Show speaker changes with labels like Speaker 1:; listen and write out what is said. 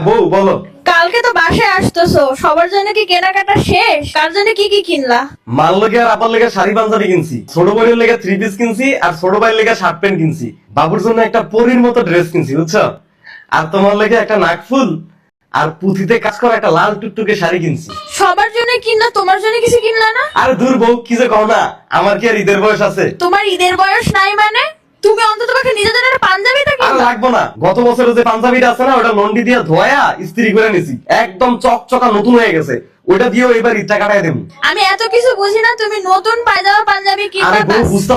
Speaker 1: বউ বলো।
Speaker 2: কালকে তো বাসায় আসতেছো, সবার জন্য কি কেনাকাটা শেষ? কার জন্য কি কি কিনলা?
Speaker 1: মার লেগে আর আপার লেগে শাড়ি পাঞ্জাবি কিনছি, ছোট বোনের লেগে 3 পিস কিনছি, আর ছোট ভাইয়ের লেগে শার্ট প্যান্ট কিনছি। বাবুর জন্য একটা পরীর মতো ড্রেস কিনছি বুঝছো। আর তোমার লেগে একটা নাকফুল আর পুঁথিতে কাজ করা একটা লাল টুকটুকে শাড়ি কিনছি।
Speaker 2: সবার জন্য কিনলা, তোমার জন্য কিছু কিনলা না?
Speaker 1: আর দূর বউ, কি যে কও না, আমার কি আর ঈদের বয়স আছে?
Speaker 2: তোমার ঈদের বয়স নাই মানে? তুমি অন্তত পক্ষে নিজের জন্য একটা পাঞ্জাবি তো
Speaker 1: আর
Speaker 2: কিনলা।
Speaker 1: লাগবো না, গত বছরে যে পাঞ্জাবিটা আছে না, ওটা লন্ডি দিয়ে ধোয়া ইস্ত্রি করে নিছি, একদম চকচকা নতুন হয়ে গেছে। ওটা দিয়েও এবার ঈদটা কাটাই দেবো।
Speaker 2: আমি এত কিছু বুঝি না, তুমি নতুন পায়জামা পাঞ্জাবি
Speaker 1: আরে
Speaker 2: কিনবা
Speaker 1: বউ
Speaker 2: বাস।
Speaker 1: বুঝতে